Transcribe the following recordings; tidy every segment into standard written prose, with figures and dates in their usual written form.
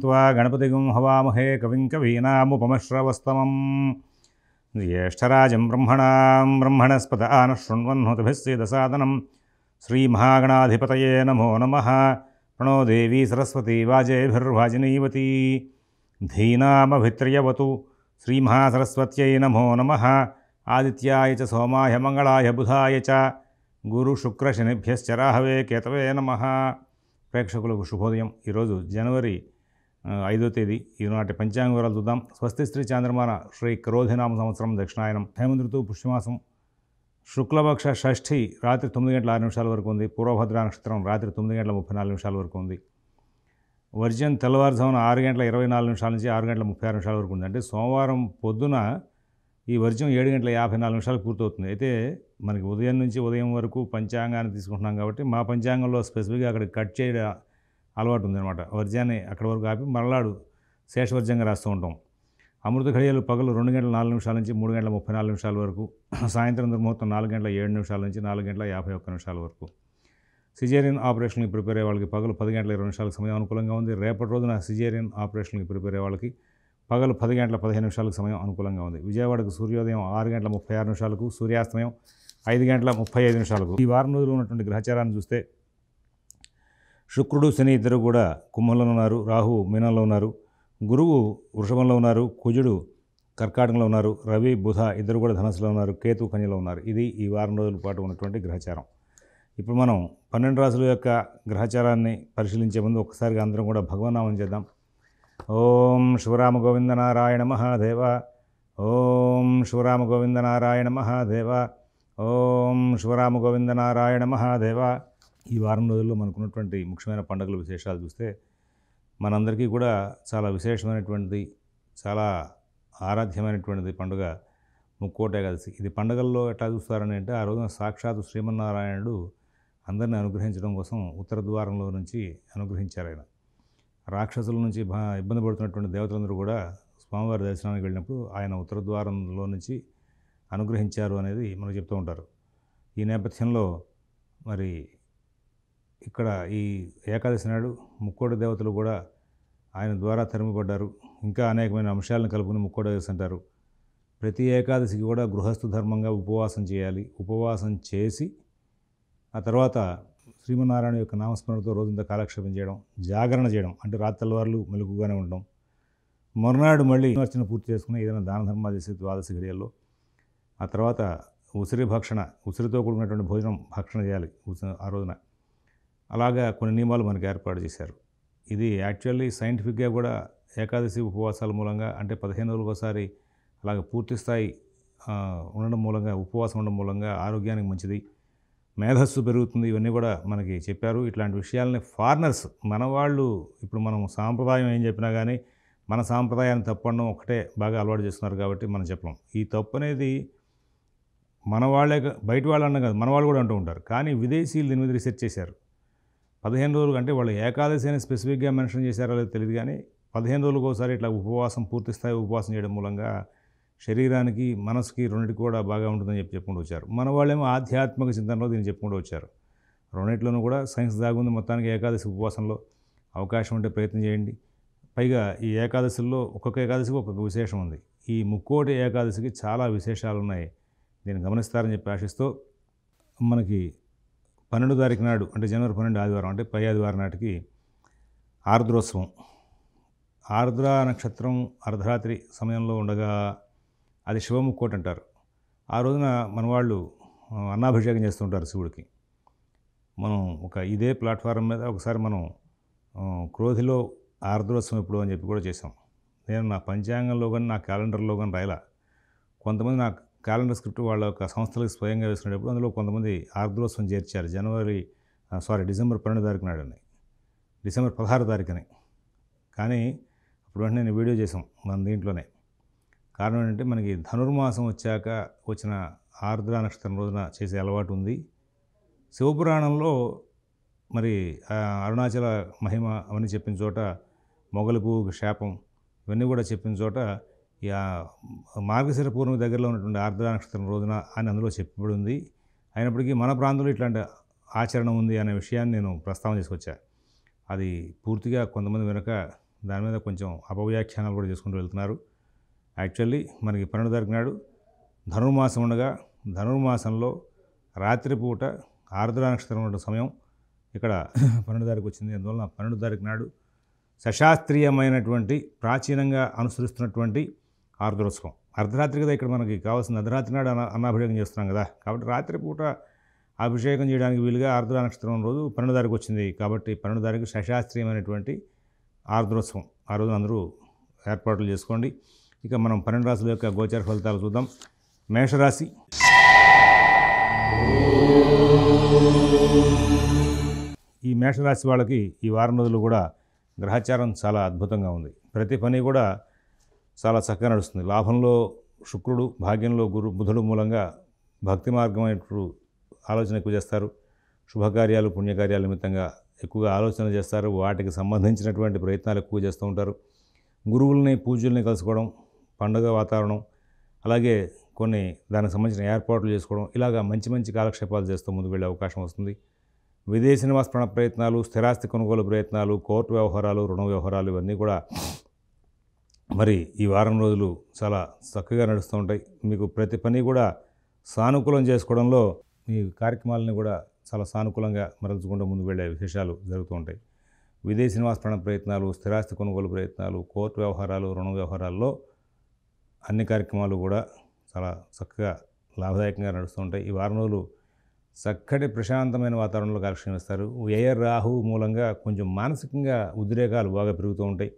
त्वा गणपतिगुं हवामहे कविं कवीनामुपमश्रवस्तमं ज्येष्ठराजं ब्रह्मणस्पत आनशृण्वन्नोतिभिस्सीदसादनं श्रीमहागणाधिपतये नमो नमः। प्रणो देवी सरस्वती वाजेभिर्वाजिनीवती धीनामभित्र्यवतु श्रीमहासरस्वत्यै नमो नमः। आदित्याय च सोमाय मंगलाय बुधाय च गुरुशुक्रशनिभ्यश्च राहवे केतवे नमः। ప్రేక్షకులకు శుభోదయం। ఈరోజు జనవరి 5వ తేదీ ఈనాటి పంచాంగ వివరాలు చూద్దాం। స్వస్తి శ్రీ చాంద్రమాన శ్రీ క్రోధినామ సంవత్సరం దక్షిణాయనం హేమంత ఋతువు పుష్యమాసం శుక్లపక్ష షష్ఠి రాత్రి 9:06 వరకు ఉంది। పూర్వభద్ర నక్షత్రం రాత్రి 9:34 వరకు ఉంది। వర్జన్ తెల్లవారుజామున 6:24 నుంచి 6:36 వరకు ఉంది। అంటే సోమవారం పొద్దున ఈ వర్జం 7:54 పూర్తవుతుంది। అయితే మనకి ఉదయం వరకు పంచాంగాన్ని తీసుకుంటున్నాం కాబట్టి మా పంచాంగంలో స్పెసిఫిక్గా అక్కడ కట్ చేయడం అలవాటు ఉందన్నమాట। వర్జాన్ని అక్కడ వరకు ఆపి మరలాడు శేషవర్జంగా రాస్తూ ఉంటాం। అమృత ఘడియలు పగలు 2:04 నుంచి 3:34 వరకు, సాయంత్రం దుర్ముహూర్తం 4:07 నుంచి 4:51 వరకు। సిజేరియన్ ఆపరేషన్కి ప్రిపేర్ అయ్యే వాళ్ళకి పగలు 10:20 సమయం అనుకూలంగా ఉంది। రేపటి రోజున సిజేరియన్ ఆపరేషన్కి ప్రిపేర్ అయ్యే వాళ్ళకి పగలు 10:15 సమయం అనుకూలంగా ఉంది। విజయవాడకు సూర్యోదయం 6:36, సూర్యాస్తమయం 5:35. ఈ వారం రోజులు ఉన్నటువంటి గ్రహచారాన్ని చూస్తే శుక్రుడు శని ఇద్దరు కూడా కుంభంలో ఉన్నారు, రాహు మీనంలో ఉన్నారు, గురువు వృషభంలో ఉన్నారు, కుజుడు కర్కాటకంలో ఉన్నారు, రవి బుధ ఇద్దరు కూడా ధనస్సులో ఉన్నారు, కేతు కన్యలో ఉన్నారు। ఇది ఈ వారం రోజుల పాటు ఉన్నటువంటి గ్రహచారం। ఇప్పుడు మనం 12 రాశుల యొక్క గ్రహచారాన్ని పరిశీలించే ముందు ఒకసారిగా అందరం కూడా భగవన్నామం చేద్దాం। ఓం శివరామ గోవింద నారాయణ మహాదేవ, ఓం శివరామ గోవింద నారాయణ మహాదేవ, ఓం శివరామ గోవింద నారాయణ మహాదేవ। ఈ వారం రోజుల్లో మనకున్నటువంటి ముఖ్యమైన పండుగల విశేషాలు చూస్తే మనందరికీ కూడా చాలా విశేషమైనటువంటిది, చాలా ఆరాధ్యమైనటువంటిది పండుగ ముక్కోటి ఏకాదశి। ఇది పండుగల్లో ఎట్లా చూస్తారని అంటే ఆ రోజున సాక్షాత్ శ్రీమన్నారాయణుడు అందరిని అనుగ్రహించడం కోసం ఉత్తర ద్వారంలో నుంచి అనుగ్రహించారు ఆయన। రాక్షసుల నుంచి ఇబ్బంది పడుతున్నటువంటి దేవతలందరూ కూడా స్వామివారి దర్శనానికి వెళ్ళినప్పుడు ఆయన ఉత్తర ద్వారంలో నుంచి అనుగ్రహించారు అనేది మనకు చెప్తూ ఉంటారు। ఈ నేపథ్యంలో మరి ఇక్కడ ఈ ఏకాదశి నాడు ముక్కోటి దేవతలు కూడా ఆయన ద్వారా తరిమిపడ్డారు। ఇంకా అనేకమైన అంశాలను కలుపుకుని ముక్కోటి ఏకాదశి అంటారు। ప్రతి ఏకాదశికి కూడా గృహస్థు ధర్మంగా ఉపవాసం చేయాలి। ఉపవాసం చేసి ఆ తర్వాత శ్రీమన్నారాయణ యొక్క నామస్మరణతో రోజంతా కాలక్షేపం చేయడం, జాగరణ చేయడం అంటే రాత్రివార్లు మెలకుగానే ఉండడం, మరునాడు మళ్ళీ అర్చన పూర్తి చేసుకుని ఏదైనా దాన ధర్మాలు చేసే ద్వాదశి ఘడియల్లో ఆ తర్వాత ఉసిరి భక్షణ, ఉసిరితో కూడుకున్నటువంటి భోజనం భక్షణ చేయాలి ఆ రోజున। అలాగా కొన్ని నియమాలు మనకు ఏర్పాటు చేశారు। ఇది యాక్చువల్లీ సైంటిఫిక్గా కూడా ఏకాదశి ఉపవాసాల మూలంగా అంటే 15 రోజులకు ఒకసారి అలాగ పూర్తి స్థాయి ఉండడం మూలంగా, ఉపవాసం ఉండడం మూలంగా ఆరోగ్యానికి మంచిది, మేధస్సు పెరుగుతుంది, ఇవన్నీ కూడా మనకి చెప్పారు। ఇట్లాంటి విషయాలని ఫారినర్స్ మన వాళ్ళు ఇప్పుడు మనం సాంప్రదాయం ఏం చెప్పినా కానీ మన సాంప్రదాయాన్ని తప్పడం ఒకటే బాగా అలవాటు చేస్తున్నారు కాబట్టి మనం చెప్పలేం। ఈ తప్పు అనేది మన వాళ్ళే బయట వాళ్ళు అన్న కాదు, మన వాళ్ళు కూడా అంటూ ఉంటారు। కానీ విదేశీయులు దీని మీద రీసెర్చ్ చేశారు। 15 రోజులు అంటే వాళ్ళు ఏకాదశి అని స్పెసిఫిక్గా మెన్షన్ చేశారో లేదో తెలియదు కానీ 15 రోజులకు ఒకసారి ఇట్లా ఉపవాసం పూర్తి స్థాయి ఉపవాసం చేయడం మూలంగా శరీరానికి మనసుకి రెండింటికి కూడా బాగా ఉంటుందని చెప్పుకుంటూ వచ్చారు। మన వాళ్ళేమో ఆధ్యాత్మిక చింతనలో దీన్ని చెప్పుకుంటూ వచ్చారు। రెండింటిలోనూ కూడా సైన్స్ దాగుంది। మొత్తానికి ఏకాదశి ఉపవాసంలో అవకాశం ఉంటే ప్రయత్నం చేయండి। పైగా ఈ ఏకాదశిలో ఒక్కొక్క ఏకాదశికి ఒక్కొక్క విశేషం ఉంది। ఈ ముక్కోటి ఏకాదశికి చాలా విశేషాలు ఉన్నాయి, దీన్ని గమనిస్తారని చెప్పి ఆశిస్తూ మనకి 12వ తారీఖు నాడు అంటే జనవరి 12 ఆదివారం అంటే పై ఆదివారం నాటికి ఆర్ద్రోత్సవం, ఆర్ద్ర నక్షత్రం అర్ధరాత్రి సమయంలో ఉండగా అది శివముక్కోటి అంటారు। ఆ రోజున మన వాళ్ళు అన్నాభిషేకం చేస్తుంటారు శివుడికి। మనం ఇదే ప్లాట్ఫారం మీద ఒకసారి మనం క్రోధిలో ఆర్ద్రోత్సవం ఎప్పుడు అని చెప్పి కూడా చేసాం। నేను నా పంచాంగంలో కానీ నా క్యాలెండర్లో కానీ రాయలా, కొంతమంది నా క్యాలెండర్ స్క్రిప్ట్ వాళ్ళ యొక్క సంస్థలకు స్వయంగా వేసుకునేటప్పుడు అందులో కొంతమంది ఆర్ద్రోత్సవం చేర్చారు డిసెంబర్ 12 తారీఖు నాడని, డిసెంబర్ 16 తారీఖుని। కానీ అప్పుడు వెంటనే నేను వీడియో చేసాం మన దీంట్లోనే। కారణం ఏంటంటే మనకి ధనుర్మాసం వచ్చాక వచ్చిన ఆర్ద్ర నక్షత్రం రోజున చేసే అలవాటు ఉంది। శివపురాణంలో మరి అరుణాచల మహిమ అవన్నీ చెప్పిన చోట, మొగలి పువ్వుకి శాపం ఇవన్నీ కూడా చెప్పిన చోట ఈ మార్గశిర పూర్ణిమ దగ్గరలో ఉన్నటువంటి ఆర్ద్ర నక్షత్రం రోజున అని అందులో చెప్పబడి ఉంది। అయినప్పటికీ మన ప్రాంతంలో ఇట్లాంటి ఆచరణ ఉంది అనే విషయాన్ని నేను ప్రస్తావన చేసుకొచ్చా। అది పూర్తిగా కొంతమంది వెనక దాని మీద కొంచెం అపవ్యాఖ్యానాలు కూడా చేసుకుంటూ వెళ్తున్నారు. యాక్చువల్లీ మనకి 12 తారీఖు నాడు ధనుర్మాసం ఉండగా ధనుర్మాసంలో రాత్రిపూట ఆర్ద్ర నక్షత్రం ఉన్న సమయం ఇక్కడ 12 తారీఖు వచ్చింది. అందువలన 12 తారీఖు నాడు సశాస్త్రీయమైనటువంటి ప్రాచీనంగా అనుసరిస్తున్నటువంటి ఆర్ద్రోత్సవం. అర్ధరాత్రి కదా ఇక్కడ మనకి కావాల్సిన, అర్ధరాత్రి నాడు అన్నాభిషేకం చేస్తున్నాం కదా, కాబట్టి రాత్రిపూట అభిషేకం చేయడానికి వీలుగా ఆర్ద్ర నక్షత్రం రోజు 12 తారీఖు వచ్చింది. కాబట్టి 12 తారీఖు సశాస్త్రీయమైనటువంటి ఆర్ద్రోత్సవం. ఆ రోజున అందరూ ఏర్పాట్లు చేసుకోండి. ఇక మనం 12 రాశుల యొక్క గోచార ఫలితాలు చూద్దాం. మేషరాశి. ఈ మేషరాశి వాళ్ళకి ఈ వారం రోజులు కూడా గ్రహచారం చాలా అద్భుతంగా ఉంది. ప్రతి పని కూడా చాలా చక్కగా నడుస్తుంది. లాభంలో శుక్రుడు, భాగ్యంలో బుధుడు మూలంగా భక్తి మార్గమైనటువంటి ఆలోచన ఎక్కువ చేస్తారు. శుభకార్యాలు, పుణ్యకార్యాల నిమిత్తంగా ఎక్కువగా ఆలోచన చేస్తారు. వాటికి సంబంధించినటువంటి ప్రయత్నాలు ఎక్కువ చేస్తూ ఉంటారు. గురువుల్ని, పూజల్ని కలుసుకోవడం, పండుగ వాతావరణం, అలాగే కొన్ని దానికి సంబంధించిన ఏర్పాట్లు చేసుకోవడం, ఇలాగా మంచి మంచి కాలక్షేపాలు చేస్తూ ముందుకు వెళ్ళే అవకాశం వస్తుంది. విదేశీ నివాస ప్రయత్నాలు, స్థిరాస్తి కొనుగోలు ప్రయత్నాలు, కోర్టు వ్యవహారాలు, రుణ వ్యవహారాలు ఇవన్నీ కూడా మరి ఈ వారం రోజులు చాలా చక్కగా నడుస్తూ ఉంటాయి. మీకు ప్రతి పని కూడా సానుకూలం చేసుకోవడంలో మీ కార్యక్రమాలని కూడా చాలా సానుకూలంగా మరల్చుకుంటూ ముందుకు వెళ్ళే విశేషాలు జరుగుతూ ఉంటాయి. విదేశీ నివాస ప్రయత్నాలు, స్థిరాస్తి కొనుగోలు ప్రయత్నాలు, కోర్టు వ్యవహారాలు, రుణ వ్యవహారాల్లో అన్ని కార్యక్రమాలు కూడా చాలా చక్కగా లాభదాయకంగా నడుస్తూ ఉంటాయి. ఈ వారం రోజులు చక్కటి ప్రశాంతమైన వాతావరణంలో కాలక్షేపం ఇస్తారు. వ్యయ రాహు మూలంగా కొంచెం మానసికంగా ఉద్రేకాలు బాగా పెరుగుతూ ఉంటాయి.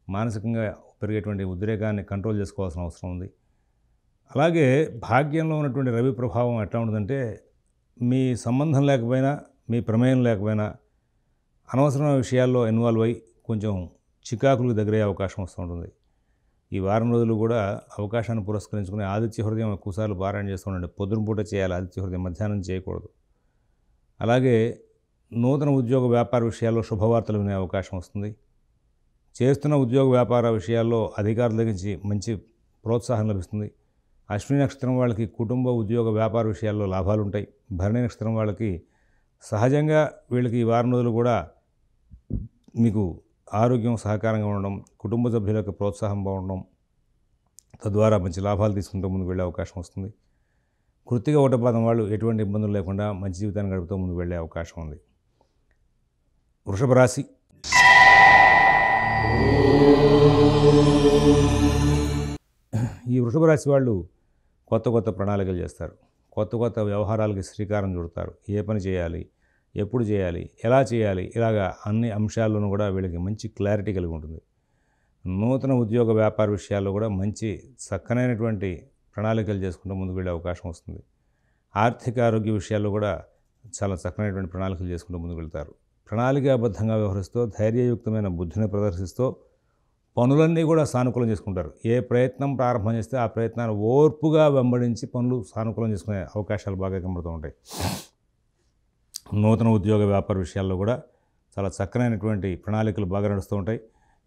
మానసికంగా పెరిగేటువంటి ఉద్రేకాన్ని కంట్రోల్ చేసుకోవాల్సిన అవసరం ఉంది. అలాగే భాగ్యంలో ఉన్నటువంటి రవి ప్రభావం ఎట్లా ఉంటుందంటే, మీ సంబంధం లేకపోయినా, మీ ప్రమేయం లేకపోయినా అనవసరమైన విషయాల్లో ఇన్వాల్వ్ అయ్యి కొంచెం చికాకులకు దగ్గరయ్యే అవకాశం వస్తూ ఉంటుంది. ఈ వారం రోజులు కూడా అవకాశాన్ని పురస్కరించుకుని ఆదిత్య హృదయం ఎక్కువసార్లు పారాయణ చేస్తూ ఉండండి. పొద్దున పూట చేయాలి ఆదిత్య హృదయం, మధ్యాహ్నం చేయకూడదు. అలాగే నూతన ఉద్యోగ వ్యాపార విషయాల్లో శుభవార్తలు వినే అవకాశం వస్తుంది. చేస్తున్న ఉద్యోగ వ్యాపార విషయాల్లో అధికారుల దగ్గర నుంచి మంచి ప్రోత్సాహం లభిస్తుంది. అశ్విని నక్షత్రం వాళ్ళకి కుటుంబ, ఉద్యోగ, వ్యాపార విషయాల్లో లాభాలు ఉంటాయి. భరణి నక్షత్రం వాళ్ళకి సహజంగా వీళ్ళకి ఈ వారం రోజులు కూడా మీకు ఆరోగ్యం సహకారంగా ఉండడం, కుటుంబ సభ్యుల యొక్క ప్రోత్సాహం బాగుండడం, తద్వారా మంచి లాభాలు తీసుకుంటూ ముందుకు వెళ్ళే అవకాశం వస్తుంది. కృత్తిక ఓటపాదం వాళ్ళు ఎటువంటి ఇబ్బందులు లేకుండా మంచి జీవితాన్ని గడుపుతూ ముందుకు వెళ్ళే అవకాశం ఉంది. వృషభ రాశి. ఈ వృషభ రాశి వాళ్ళు కొత్త కొత్త ప్రణాళికలు చేస్తారు. కొత్త కొత్త వ్యవహారాలకి శ్రీకారం చుడతారు. ఏ పని చేయాలి, ఎప్పుడు చేయాలి, ఎలా చేయాలి, ఇలాగా అన్ని అంశాల్లోనూ కూడా వీళ్ళకి మంచి క్లారిటీ కలిగి ఉంటుంది. నూతన ఉద్యోగ వ్యాపార విషయాల్లో కూడా మంచి చక్కనైనటువంటి ప్రణాళికలు చేసుకుంటూ ముందుకు వెళ్ళే అవకాశం వస్తుంది. ఆర్థిక ఆరోగ్య విషయాల్లో కూడా చాలా చక్కనైనటువంటి ప్రణాళికలు చేసుకుంటూ ముందుకు వెళ్తారు. ప్రణాళికాబద్ధంగా వ్యవహరిస్తూ, ధైర్యయుక్తమైన బుద్ధిని ప్రదర్శిస్తూ పనులన్నీ కూడా సానుకూలం చేసుకుంటారు. ఏ ప్రయత్నం ప్రారంభం చేస్తే ఆ ప్రయత్నాన్ని ఓర్పుగా వెంబడించి పనులు సానుకూలం చేసుకునే అవకాశాలు బాగా కనబడుతూ ఉంటాయి. నూతన ఉద్యోగ వ్యాపార విషయాల్లో కూడా చాలా చక్కనైనటువంటి ప్రణాళికలు బాగా నడుస్తూ ఉంటాయి.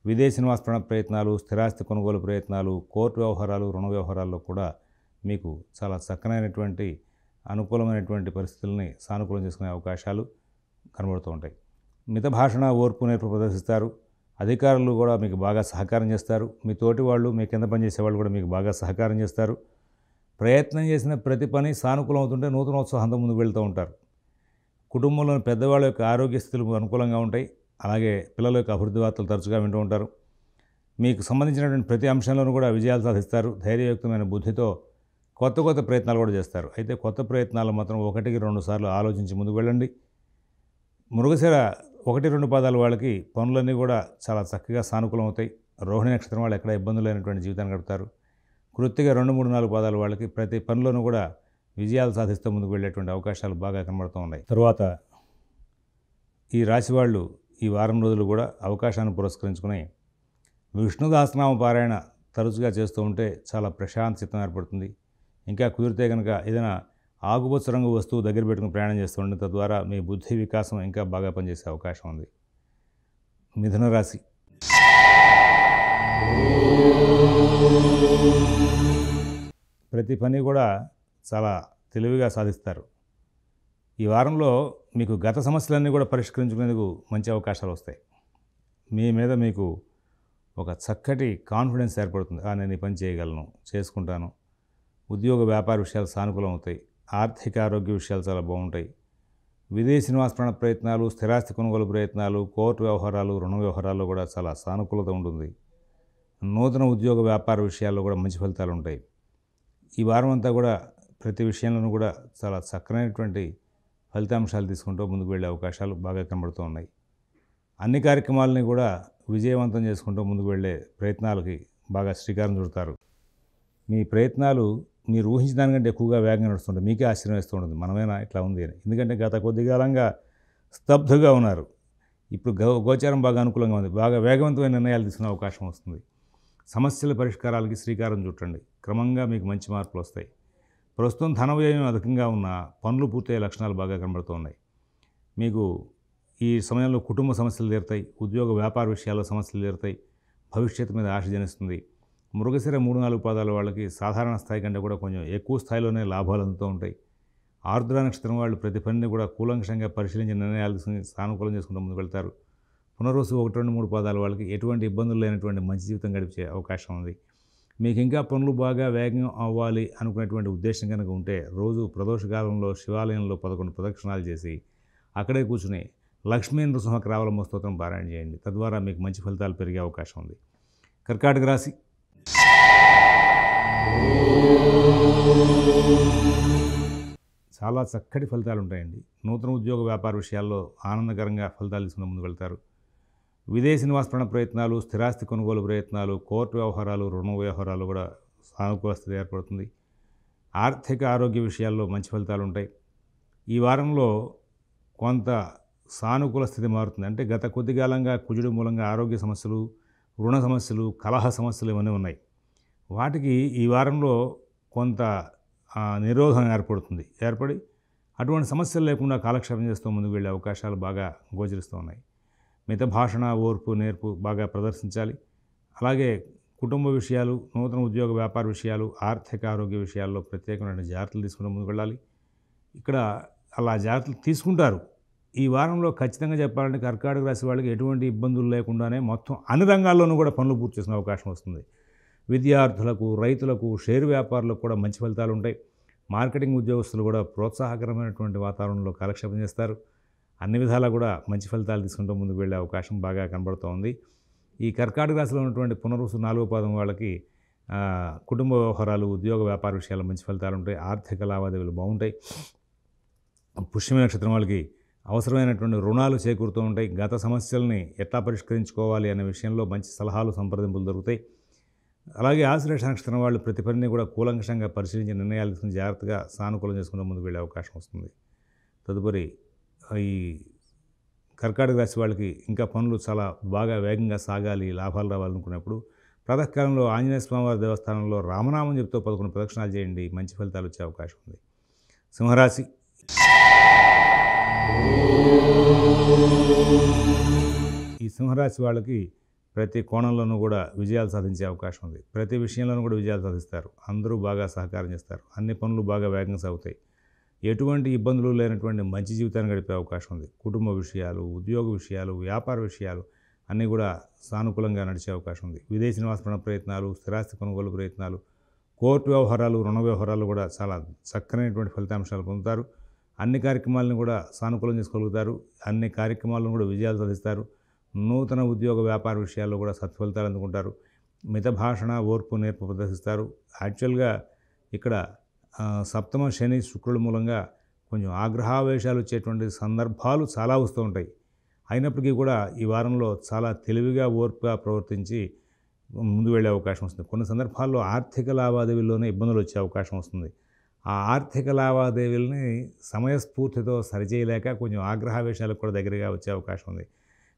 విదేశీ నివాస ప్రయత్నాలు, స్థిరాస్తి కొనుగోలు ప్రయత్నాలు, కోర్టు వ్యవహారాలు, రుణ వ్యవహారాల్లో కూడా మీకు చాలా చక్కనైనటువంటి అనుకూలమైనటువంటి పరిస్థితుల్ని సానుకూలం చేసుకునే అవకాశాలు కనబడుతూ ఉంటాయి. మిత భాషణ, ఓర్పు, నేర్పు ప్రదర్శిస్తారు. అధికారులు కూడా మీకు బాగా సహకారం చేస్తారు. మీ తోటి వాళ్ళు, మీ కింద పనిచేసే వాళ్ళు కూడా మీకు బాగా సహకారం చేస్తారు. ప్రయత్నం చేసిన ప్రతి పని సానుకూలం అవుతుంటే నూతనోత్సాహంతో ముందుకు వెళ్తూ ఉంటారు. కుటుంబంలోని పెద్దవాళ్ళ యొక్క ఆరోగ్య స్థితులు అనుకూలంగా ఉంటాయి. అలాగే పిల్లల యొక్క అభివృద్ధి వార్తలు తరచుగా వింటూ ఉంటారు. మీకు సంబంధించినటువంటి ప్రతి అంశంలోనూ కూడా విజయాలు సాధిస్తారు. ధైర్యయుక్తమైన బుద్ధితో కొత్త కొత్త ప్రయత్నాలు కూడా చేస్తారు. అయితే కొత్త ప్రయత్నాలు మాత్రం 1-2 సార్లు ఆలోచించి ముందుకు వెళ్ళండి. మృగశిర 1-2 పాదాల వాళ్ళకి పనులన్నీ కూడా చాలా చక్కగా సానుకూలం అవుతాయి. రోహిణి నక్షత్రం వాళ్ళు ఎక్కడ ఇబ్బందులు లేనటువంటి జీవితాన్ని గడుపుతారు. కృత్తిక 2, 3, 4 పాదాల వాళ్ళకి ప్రతి పనిలోనూ కూడా విజయాలు సాధిస్తూ ముందుకు వెళ్ళేటువంటి అవకాశాలు బాగా కనబడుతూ ఉన్నాయి. తర్వాత ఈ రాశి వాళ్ళు ఈ వారం రోజులు కూడా అవకాశాన్ని పురస్కరించుకుని విష్ణు సహస్రనామ పారాయణ తరచుగా చేస్తూ ఉంటే చాలా ప్రశాంత చిత్తం ఏర్పడుతుంది. ఇంకా కుదిరితే కనుక ఏదైనా ఆకుపచ్చ రంగు వస్తువు దగ్గర పెట్టుకుని ప్రయాణం చేస్తూ ఉంటే తద్వారా మీ బుద్ధి వికాసం ఇంకా బాగా పనిచేసే అవకాశం ఉంది. మిథున రాశి. ప్రతి పని కూడా చాలా తెలివిగా సాధిస్తారు. ఈ వారంలో మీకు గత సమస్యలన్నీ కూడా పరిష్కరించుకునేందుకు మంచి అవకాశాలు వస్తాయి. మీ మీద మీకు ఒక చక్కటి కాన్ఫిడెన్స్ ఏర్పడుతుంది. నేను ఈ పని చేయగలను, చేసుకుంటాను. ఉద్యోగ వ్యాపార విషయాలు సానుకూలం అవుతాయి. ఆర్థిక ఆరోగ్య విషయాలు చాలా బాగుంటాయి. విదేశీ నివాస ప్రయత్నాలు, స్థిరాస్తి కొనుగోలు ప్రయత్నాలు, కోర్టు వ్యవహారాలు, రుణ వ్యవహారాల్లో కూడా చాలా సానుకూలత ఉంటుంది. నూతన ఉద్యోగ వ్యాపార విషయాల్లో కూడా మంచి ఫలితాలు ఉంటాయి. ఈ వారం అంతా కూడా ప్రతి విషయంలోనూ కూడా చాలా చక్కనైనటువంటి ఫలితాంశాలు తీసుకుంటూ ముందుకు వెళ్ళే అవకాశాలు బాగా కనబడుతూ ఉన్నాయి. అన్ని కార్యక్రమాలని కూడా విజయవంతం చేసుకుంటూ ముందుకు వెళ్ళే ప్రయత్నాలకి బాగా శ్రీకారం చుడతారు. మీ ప్రయత్నాలు మీరు ఊహించిన దానికంటే ఎక్కువగా వేగంగా నడుస్తుంటాయి. మీకే ఆశ్చర్యం వేస్తూ ఉంటుంది, మనమేనా ఇట్లా ఉంది అని. ఎందుకంటే గత కొద్ది కాలంగా స్తబ్దుగా ఉన్నారు. ఇప్పుడు గోచారం బాగా అనుకూలంగా ఉంది. బాగా వేగవంతమైన నిర్ణయాలు తీసుకునే అవకాశం వస్తుంది. సమస్యల పరిష్కారాలకి శ్రీకారం చుట్టండి. క్రమంగా మీకు మంచి మార్పులు వస్తాయి. ప్రస్తుతం ధన వ్యయం అధికంగా ఉన్న పనులు పూర్తయ్యే లక్షణాలు బాగా కనబడుతూ ఉన్నాయి. మీకు ఈ సమయంలో కుటుంబ సమస్యలు తీరుతాయి. ఉద్యోగ వ్యాపార విషయాల్లో సమస్యలు తీరుతాయి. భవిష్యత్తు మీద ఆశ జనిస్తుంది. మృగశిర 3-4 పాదాల వాళ్ళకి సాధారణ స్థాయి కంటే కూడా కొంచెం ఎక్కువ స్థాయిలోనే లాభాలు అందుతూ ఉంటాయి. ఆర్ద్ర నక్షత్రం వాళ్ళు ప్రతి పనిని కూడా కూలంకషంగా పరిశీలించి నిర్ణయాలు సానుకూలం చేసుకుంటూ ముందుకు వెళ్తారు. పునర్వసు 1, 2, 3 పాదాల వాళ్ళకి ఎటువంటి ఇబ్బందులు లేనటువంటి మంచి జీవితం గడిపే అవకాశం ఉంది. మీకు ఇంకా పనులు బాగా వేగం అవ్వాలి అనుకునేటువంటి ఉద్దేశం కనుక ఉంటే రోజు ప్రదోషకాలంలో శివాలయంలో 11 ప్రదక్షిణాలు చేసి అక్కడే కూర్చుని లక్ష్మీ నృసింహరావలమ్మ స్తోత్రం పారాయణ చేయండి. తద్వారా మీకు మంచి ఫలితాలు పెరిగే అవకాశం ఉంది. కర్కాటక రాశి. చాలా చక్కటి ఫలితాలు ఉంటాయండి. నూతన ఉద్యోగ వ్యాపార విషయాల్లో ఆనందకరంగా ఫలితాలు తీసుకుని ముందుకు వెళ్తారు. విదేశీ నివాస ప్రయత్నాలు, స్థిరాస్తి కొనుగోలు ప్రయత్నాలు, కోర్టు వ్యవహారాలు, రుణ వ్యవహారాలు కూడా సానుకూల స్థితి ఏర్పడుతుంది. ఆర్థిక ఆరోగ్య విషయాల్లో మంచి ఫలితాలు ఉంటాయి. ఈ వారంలో కొంత సానుకూల స్థితి మారుతుంది. అంటే గత కొద్ది కాలంగా కుజుడు మూలంగా ఆరోగ్య సమస్యలు, రుణ సమస్యలు, కలహ సమస్యలు ఇవన్నీ ఉన్నాయి. వాటికి ఈ వారంలో కొంత నిరోధం ఏర్పడి అటువంటి సమస్యలు లేకుండా కాలక్షేపం చేస్తూ ముందుకు వెళ్ళే అవకాశాలు బాగా గోచరిస్తూ ఉన్నాయి. మిత భాషణ, ఓర్పు, నేర్పు బాగా ప్రదర్శించాలి. అలాగే కుటుంబ విషయాలు, నూతన ఉద్యోగ వ్యాపార విషయాలు, ఆర్థిక ఆరోగ్య విషయాల్లో ప్రత్యేకమైన జాగ్రత్తలు తీసుకుని ముందుకు వెళ్ళాలి. ఇక్కడ అలా జాగ్రత్తలు తీసుకుంటారు. ఈ వారంలో ఖచ్చితంగా చెప్పాలంటే కర్కాటక రాశి వాళ్ళకి ఎటువంటి ఇబ్బందులు లేకుండానే మొత్తం అన్ని రంగాల్లోనూ కూడా పనులు పూర్తి చేసిన అవకాశం వస్తుంది. విద్యార్థులకు, రైతులకు, షేరు వ్యాపారులకు కూడా మంచి ఫలితాలు ఉంటాయి. మార్కెటింగ్ ఉద్యోగస్తులు కూడా ప్రోత్సాహకరమైనటువంటి వాతావరణంలో కాలక్షేపం చేస్తారు. అన్ని విధాలా కూడా మంచి ఫలితాలు తీసుకుంటూ ముందుకు వెళ్ళే అవకాశం బాగా కనబడుతూ ఉంది. ఈ కర్కాటక రాశిలో ఉన్నటువంటి పునర్వసు 4వ పాదం వాళ్ళకి కుటుంబ వ్యవహారాలు, ఉద్యోగ వ్యాపార విషయాల్లో మంచి ఫలితాలు ఉంటాయి. ఆర్థిక లావాదేవీలు బాగుంటాయి. పుష్యమి నక్షత్రం వాళ్ళకి అవసరమైనటువంటి రుణాలు చేకూరుతూ ఉంటాయి. గత సమస్యల్ని ఎట్లా పరిష్కరించుకోవాలి అనే విషయంలో మంచి సలహాలు, సంప్రదింపులు దొరుకుతాయి. అలాగే ఆశ్లేష నక్షత్రం వాళ్ళు ప్రతి పనిని కూడా కూలంకషంగా పరిశీలించి నిర్ణయాలు తీసుకుని జాగ్రత్తగా సానుకూలం చేసుకుంటూ ముందుకు వెళ్ళే అవకాశం వస్తుంది. తదుపరి ఈ కర్కాటక రాశి వాళ్ళకి ఇంకా పనులు చాలా బాగా వేగంగా సాగాలి, లాభాలు రావాలనుకున్నప్పుడు ప్రాతకాలంలో ఆంజనేయ స్వామివారి దేవస్థానంలో రామనామం చెప్తూ 11 ప్రదక్షిణాలు చేయండి. మంచి ఫలితాలు వచ్చే అవకాశం ఉంది. సింహరాశి. ఈ సింహరాశి వాళ్ళకి ప్రతి కోణంలోనూ కూడా విజయాలు సాధించే అవకాశం ఉంది. ప్రతి విషయంలోనూ కూడా విజయాలు సాధిస్తారు. అందరూ బాగా సహకారం చేస్తారు. అన్ని పనులు బాగా వేగంగా సాగుతాయి. ఎటువంటి ఇబ్బందులు లేనటువంటి మంచి జీవితాన్ని గడిపే అవకాశం ఉంది. కుటుంబ విషయాలు, ఉద్యోగ విషయాలు, వ్యాపార విషయాలు అన్నీ కూడా సానుకూలంగా నడిచే అవకాశం ఉంది. విదేశీ నివాస ప్రయత్నాలు, స్థిరాస్తి కొనుగోలు ప్రయత్నాలు, కోర్టు వ్యవహారాలు, రుణ వ్యవహారాలు కూడా చాలా చక్కనైనటువంటి ఫలితాంశాలు పొందుతారు. అన్ని కార్యక్రమాలను కూడా సానుకూలం చేసుకోగలుగుతారు. అన్ని కార్యక్రమాలను కూడా విజయాలు సాధిస్తారు. నూతన ఉద్యోగ వ్యాపార విషయాల్లో కూడా సత్ఫలితాలు అందుకుంటారు. మిత భాషణ, ఓర్పు, నేర్పు ప్రదర్శిస్తారు. యాక్చువల్గా ఇక్కడ సప్తమ శని, శుక్రుల మూలంగా కొంచెం ఆగ్రహావేశాలు వచ్చేటువంటి సందర్భాలు చాలా వస్తూ ఉంటాయి. అయినప్పటికీ కూడా ఈ వారంలో చాలా తెలివిగా, ఓర్పుగా ప్రవర్తించి ముందు వెళ్ళే అవకాశం వస్తుంది. కొన్ని సందర్భాల్లో ఆర్థిక లావాదేవీల్లోనే ఇబ్బందులు వచ్చే అవకాశం వస్తుంది. ఆ ఆర్థిక లావాదేవీలని సమయస్ఫూర్తితో సరిచేయలేక కొంచెం ఆగ్రహావేశాలకు కూడా దగ్గరగా వచ్చే అవకాశం ఉంది.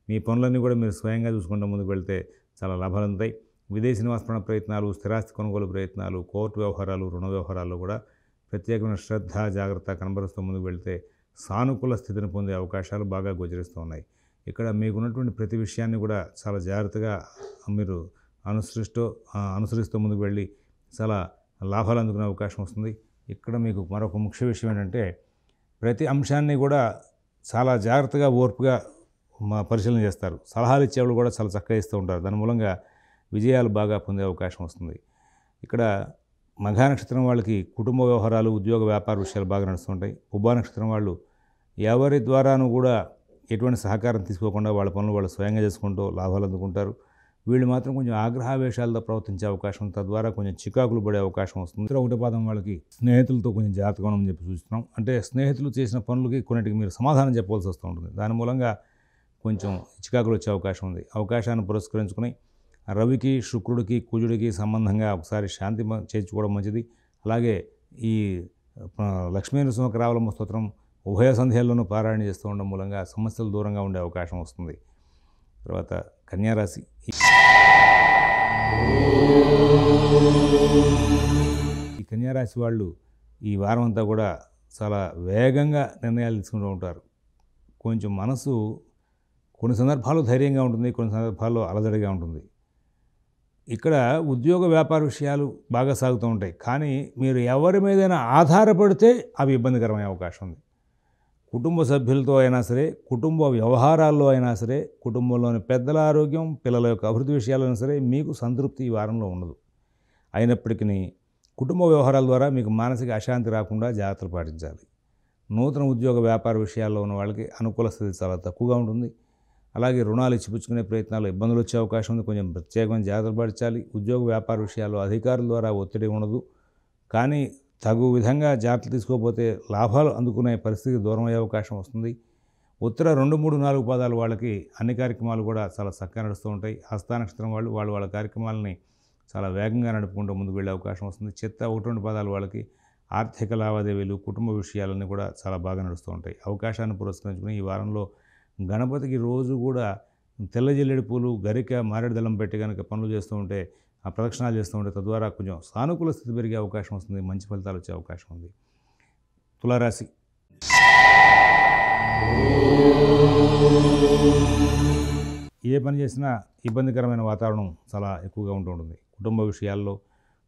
మీ పనులన్నీ కూడా మీరు స్వయంగా చూసుకుంటూ ముందుకు వెళ్తే చాలా లాభాలు ఉంటాయి. విదేశీ నివాస ప్రయత్నాలు, స్థిరాస్తి కొనుగోలు ప్రయత్నాలు, కోర్టు వ్యవహారాలు, రుణ వ్యవహారాల్లో కూడా ప్రత్యేకమైన శ్రద్ధ, జాగ్రత్త కనబరుస్తూ ముందుకు వెళ్తే సానుకూల స్థితిని పొందే అవకాశాలు బాగా గోచరిస్తూ ఉన్నాయి. ఇక్కడ మీకున్నటువంటి ప్రతి విషయాన్ని కూడా చాలా జాగ్రత్తగా మీరు అనుసరిస్తూ ముందుకు వెళ్ళి చాలా లాభాలు అందుకునే అవకాశం వస్తుంది. ఇక్కడ మీకు మరొక ముఖ్య విషయం ఏంటంటే ప్రతి అంశాన్ని కూడా చాలా జాగ్రత్తగా, ఓర్పుగా పరిశీలన చేస్తారు. సలహాలు ఇచ్చేవాళ్ళు కూడా చాలా చక్కగా ఇస్తూ ఉంటారు. దాని మూలంగా విజయాలు బాగా పొందే అవకాశం వస్తుంది. ఇక్కడ మఘా నక్షత్రం వాళ్ళకి కుటుంబ వ్యవహారాలు, ఉద్యోగ వ్యాపార విషయాలు బాగా నడుస్తుంటాయి. పుబ్బా నక్షత్రం వాళ్ళు ఎవరి ద్వారాను కూడా ఎటువంటి సహకారం తీసుకోకుండా వాళ్ళ పనులు వాళ్ళు స్వయంగా చేసుకుంటూ లాభాలు అందుకుంటారు. వీళ్ళు మాత్రం కొంచెం ఆగ్రహావేశాలతో ప్రవర్తించే అవకాశం, తద్వారా కొంచెం చికాకులు పడే అవకాశం వస్తుంది. ఒకటి పాదం వాళ్ళకి స్నేహితులతో కొంచెం జాగ్రత్తగా ఉండమని చెప్పి సూచిస్తున్నాం. అంటే స్నేహితులు చేసిన పనులకి కొన్నిటికి మీరు సమాధానం చెప్పవలసి వస్తూ ఉంటుంది. దాని మూలంగా కొంచెం చికాకులు వచ్చే అవకాశం ఉంది. అవకాశాన్ని పురస్కరించుకుని రవికి, శుక్రుడికి, కుజుడికి సంబంధంగా ఒకసారి శాంతి చేర్చుకోవడం మంచిది. అలాగే ఈ లక్ష్మీ నరసింహరావలమ్మ స్తోత్రం ఉభయ సంధ్యాల్లోనూ పారాయణ చేస్తూ ఉండడం మూలంగా సమస్యలు దూరంగా ఉండే అవకాశం వస్తుంది. తర్వాత కన్యారాశి. ఈ కన్యారాశి వాళ్ళు ఈ వారం అంతా కూడా చాలా వేగంగా నిర్ణయాలు తీసుకుంటూ ఉంటారు. కొంచెం మనసు కొన్ని సందర్భాల్లో ధైర్యంగా ఉంటుంది, కొన్ని సందర్భాల్లో అలజడిగా ఉంటుంది. ఇక్కడ ఉద్యోగ వ్యాపార విషయాలు బాగా సాగుతూ ఉంటాయి. కానీ మీరు ఎవరి మీదైనా ఆధారపడితే అవి ఇబ్బందికరమయ్యే అవకాశం ఉంది. కుటుంబ సభ్యులతో అయినా సరే, కుటుంబ వ్యవహారాల్లో అయినా సరే, కుటుంబంలోని పెద్దల ఆరోగ్యం, పిల్లల యొక్క అభివృద్ధి విషయాల్లో అయినా సరే మీకు సంతృప్తి ఈ వారంలో ఉండదు. అయినప్పటికీ కుటుంబ వ్యవహారాల ద్వారా మీకు మానసిక అశాంతి రాకుండా జాగ్రత్తలు పాటించాలి. నూతన ఉద్యోగ వ్యాపార విషయాల్లో ఉన్న వాళ్ళకి అనుకూల స్థితి చాలా తక్కువగా ఉంటుంది. అలాగే రుణాలు ఇచ్చిపుచ్చుకునే ప్రయత్నాలు ఇబ్బందులు వచ్చే అవకాశం ఉంది. కొంచెం ప్రత్యేకమైన జాగ్రత్తలు పాటించాలి. ఉద్యోగ వ్యాపార విషయాల్లో అధికారుల ద్వారా ఒత్తిడి ఉండదు. కానీ తగు విధంగా జాగ్రత్తలు తీసుకోకపోతే లాభాలు అందుకునే పరిస్థితికి దూరం అయ్యే అవకాశం వస్తుంది. ఉత్తర 2, 3, 4 పాదాల వాళ్ళకి అన్ని కార్యక్రమాలు కూడా చాలా చక్కగా నడుస్తూ ఉంటాయి. హస్త నక్షత్రం వాళ్ళు వాళ్ళ కార్యక్రమాలని చాలా వేగంగా నడుపుకుంటూ ముందుకు వెళ్ళే అవకాశం వస్తుంది. చిత్త 1, 2 పాదాల వాళ్ళకి ఆర్థిక లావాదేవీలు, కుటుంబ విషయాలన్నీ కూడా చాలా బాగా నడుస్తూ ఉంటాయి. అవకాశాన్ని పురస్కరించుకుని ఈ వారంలో గణపతికి రోజు కూడా తెల్ల జిల్లేడు పూలు, గరిక, మారేడు దళం పెట్టి కనుక పనులు చేస్తూ ఉంటే, ఆ ప్రదక్షిణాలు చేస్తూ ఉంటే తద్వారా కొంచెం సానుకూల స్థితి పెరిగే అవకాశం వస్తుంది. మంచి ఫలితాలు వచ్చే అవకాశం ఉంది. తులారాశి. ఏ పని చేసినా ఇబ్బందికరమైన వాతావరణం చాలా ఎక్కువగా ఉంటూ ఉంటుంది. కుటుంబ విషయాల్లో,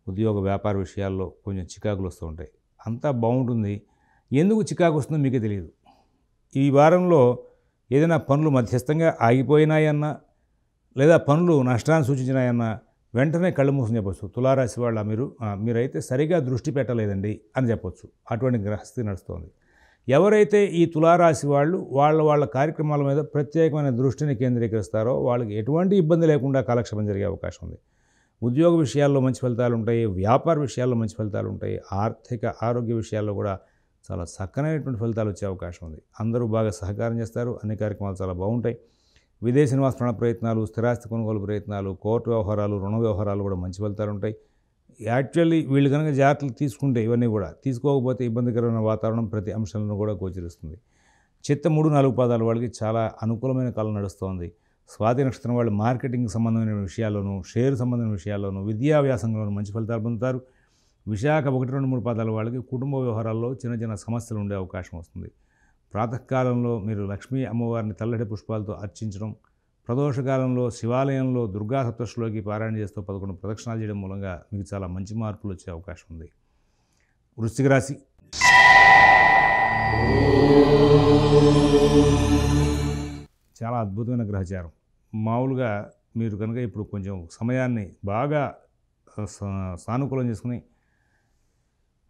ఉద్యోగ వ్యాపార విషయాల్లో కొంచెం చికాకులు వస్తూ ఉంటాయి. అంతా బాగుంటుంది, ఎందుకు చికాకు వస్తుందో మీకే తెలియదు. ఈ వారంలో ఏదైనా పనులు మధ్యస్థంగా ఆగిపోయినాయన్నా, లేదా పనులు నష్టాన్ని సూచించినాయన్నా వెంటనే కళ్ళు మూసుకుని చెప్పొచ్చు. తులారాశి వాళ్ళ మీరైతే సరిగా దృష్టి పెట్టలేదండి అని చెప్పొచ్చు. అటువంటి గ్రహస్థితి నడుస్తుంది. ఎవరైతే ఈ తులారాశి వాళ్ళు వాళ్ళ కార్యక్రమాల మీద ప్రత్యేకమైన దృష్టిని కేంద్రీకరిస్తారో వాళ్ళకి ఎటువంటి ఇబ్బంది లేకుండా కాలక్షేపం జరిగే అవకాశం ఉంది. ఉద్యోగ విషయాల్లో మంచి ఫలితాలు ఉంటాయి. వ్యాపార విషయాల్లో మంచి ఫలితాలు ఉంటాయి. ఆర్థిక ఆరోగ్య విషయాల్లో కూడా చాలా చక్కనైనటువంటి ఫలితాలు వచ్చే అవకాశం ఉంది. అందరూ బాగా సహకారం చేస్తారు. అన్ని కార్యక్రమాలు చాలా బాగుంటాయి. విదేశీ నివాస ప్రయత్నాలు, స్థిరాస్తి కొనుగోలు ప్రయత్నాలు, కోర్టు వ్యవహారాలు, రుణ వ్యవహారాలు కూడా మంచి ఫలితాలు ఉంటాయి. యాక్చువల్లీ వీళ్ళు కనుక జాగ్రత్తలు తీసుకుంటే ఇవన్నీ కూడా, తీసుకోకపోతే ఇబ్బందికరమైన వాతావరణం ప్రతి అంశాలను కూడా గోచరిస్తుంది. చిత్త 3, 4 పాదాల వాళ్ళకి చాలా అనుకూలమైన కాలం నడుస్తోంది. స్వాతి నక్షత్రం వాళ్ళు మార్కెటింగ్ సంబంధమైన విషయాల్లోనూ, షేర్ సంబంధమైన విషయాల్లోనూ, విద్యా వ్యాసంగంలోనూ మంచి ఫలితాలు పొందుతారు. విశాఖ 1, 2, 3 పాదాల వాళ్ళకి కుటుంబ వ్యవహారాల్లో చిన్న సమస్యలు ఉండే అవకాశం వస్తుంది. ప్రాతకాలంలో మీరు లక్ష్మీ అమ్మవారిని తెల్లటి పుష్పాలతో అర్చించడం, ప్రదోషకాలంలో శివాలయంలో దుర్గా సప్తశతిలోకి పారాయణ చేస్తూ 11 ప్రదక్షిణాలు చేయడం మూలంగా మీకు చాలా మంచి మార్పులు వచ్చే అవకాశం ఉంది. వృశ్చిక రాశి. చాలా అద్భుతమైన గ్రహచారం. మామూలుగా మీరు కనుక ఇప్పుడు కొంచెం సమయాన్ని బాగా సానుకూలం చేసుకుని